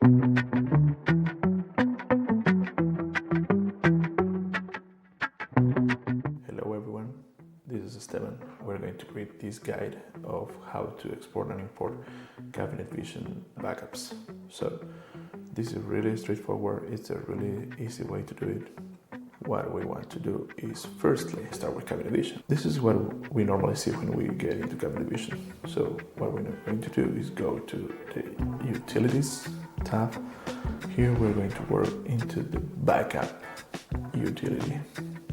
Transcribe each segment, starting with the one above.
Hello everyone, this is Esteban. We're going to create this guide of how to export and import cabinet vision backups. So this is really straightforward. It's a really easy way to do it. What we want to do is firstly start with cabinet vision. This is what we normally see when we get into cabinet vision. So what we're going to do is go to the utilities tab. Here we're going to work into the backup utility.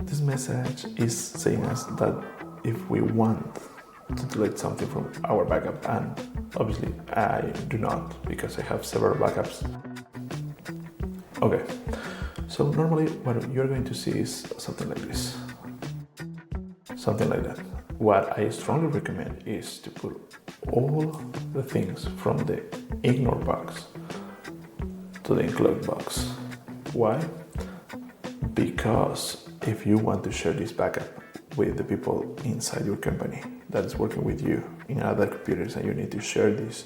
This message is saying us that if we want to delete something from our backup, and obviously I do not because I have several backups. Okay, so normally what you're going to see is something like this. Something like that. What I strongly recommend is to put all the things from the ignore box to the include box. Why? Because if you want to share this backup with the people inside your company that is working with you in other computers, and you need to share this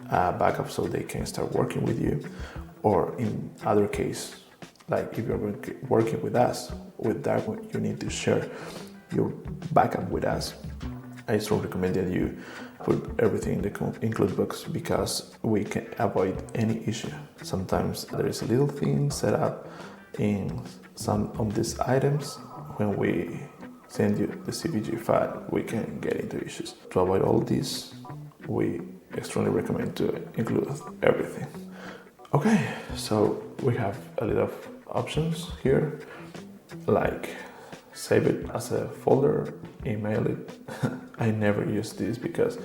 backup so they can start working with you, or in other case, like if you're working with us, with DuckWorks, you need to share your backup with us. I strongly recommend that you put everything in the include box because we can avoid any issue. Sometimes there is a little thing set up in some of these items. When we send you the CVG file, we can get into issues. To avoid all this, we strongly recommend to include everything. Okay, so we have a lot of options here, like save it as a folder, email it. I never use this because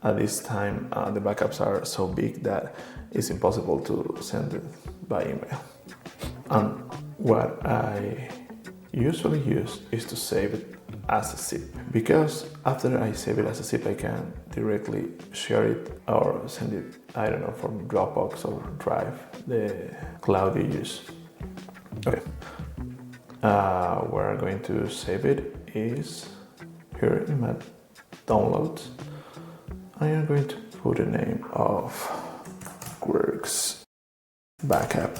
at this time the backups are so big that it's impossible to send it by email. And what I usually use is to save it as a zip, because after I save it as a zip I can directly share it or send it, I don't know, from Dropbox or Drive, the cloud you use. Okay, where I'm going to save it is here in my downloads. I am going to put a name of DuckWorks backup.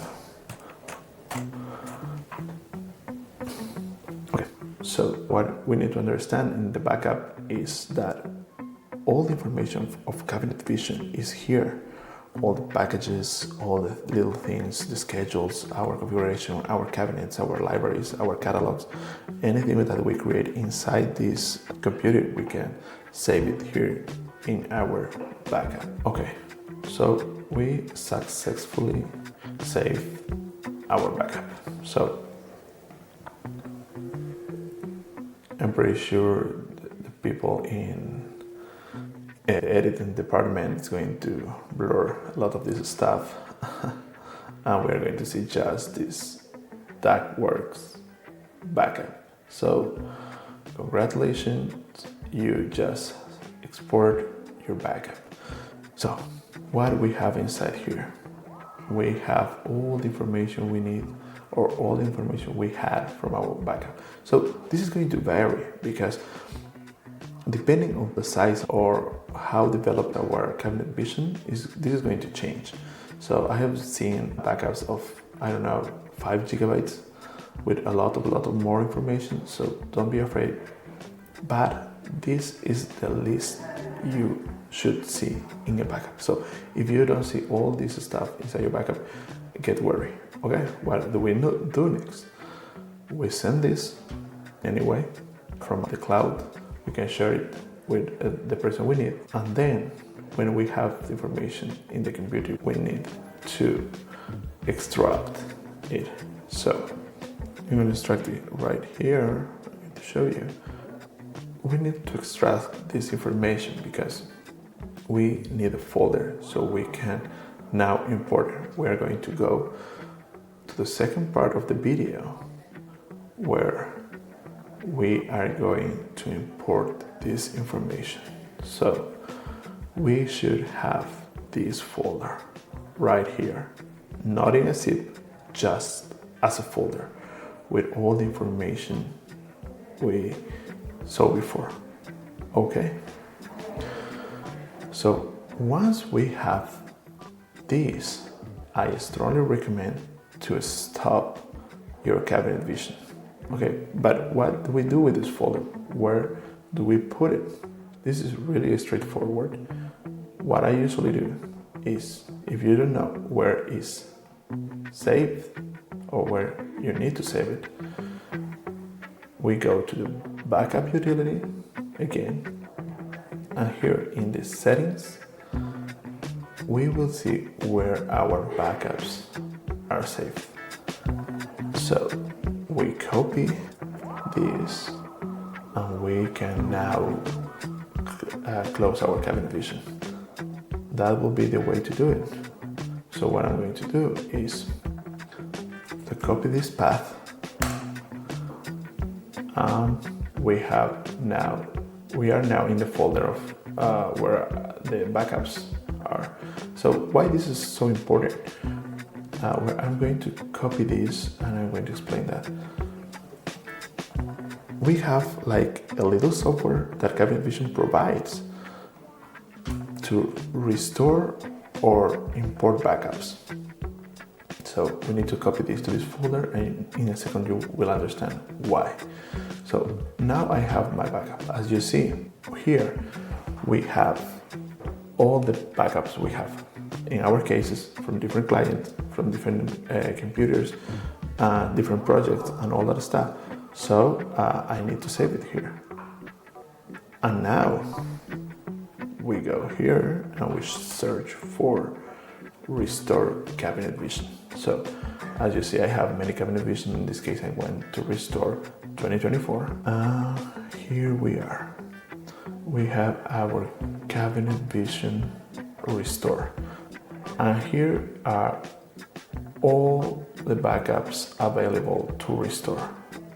Okay, so what we need to understand in the backup is that all the information of cabinet vision is here. All the packages, all the little things, the schedules, our configuration, our cabinets, our libraries, our catalogs, anything that we create inside this computer, we can save it here in our backup. Okay, so we successfully saved our backup. So I'm pretty sure the people in editing department is going to blur a lot of this stuff and we're going to see just this DuckWorks backup. So congratulations, you just export your backup. So what we have inside here, we have all the information we need, or all the information we had from our backup. So this is going to vary because depending on the size or how developed our cabinet vision is, this is going to change. So I have seen backups of, I don't know, 5 gigabytes with a lot of more information. So don't be afraid. But this is the least you should see in a backup. So if you don't see all this stuff inside your backup, get worried. Okay, what do we do next? We send this anyway from the cloud. We can share it with the person we need, and then when we have the information in the computer, we need to extract it. So I'm going to extract it right here. I'm going to show you. We need to extract this information because we need a folder so we can now import it. We are going to go to the second part of the video where we are going to import this information. So we should have this folder right here, not in a zip, just as a folder with all the information we saw before. Okay, so once we have this I strongly recommend to stop your cabinet vision. Okay, but what do we do with this folder? Where do we put it? This is really straightforward. What I usually do is, if you don't know where is saved or where you need to save it, we go to the backup utility again, and here in the settings, we will see where our backups are saved. So we copy this and we can now close our cabinet vision. That will be the way to do it. So what I'm going to do is to copy this path. We are now in the folder of where the backups are. So why this is so important? I'm going to copy this and I'm going to explain that. We have like a little software that Cabinet Vision provides to restore or import backups. So we need to copy this to this folder, and in a second you will understand why. So now I have my backup. As you see here, we have all the backups we have. In our cases, from different clients, from different computers, different projects, and all that stuff. So I need to save it here. And now we go here and we search for restore cabinet vision. So as you see, I have many cabinet vision. In this case, I went to restore 2024. Here we are. We have our cabinet vision restore. And here are all the backups available to restore.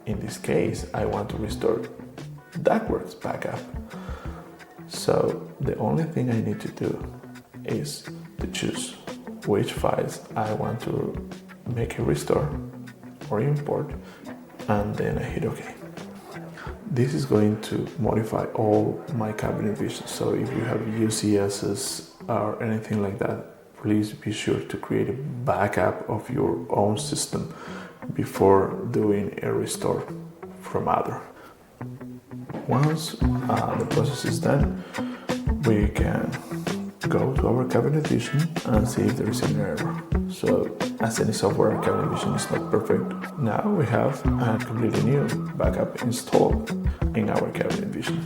In this case, I want to restore DuckWorks backup. So the only thing I need to do is to choose which files I want to make a restore or import, and then I hit OK. This is going to modify all my cabinet vision. So if you have UCSs or anything like that, please be sure to create a backup of your own system before doing a restore from other. Once the process is done, we can go to our cabinet vision and see if there is any error. So as any software, cabinet vision is not perfect. Now we have a completely new backup installed in our cabinet vision.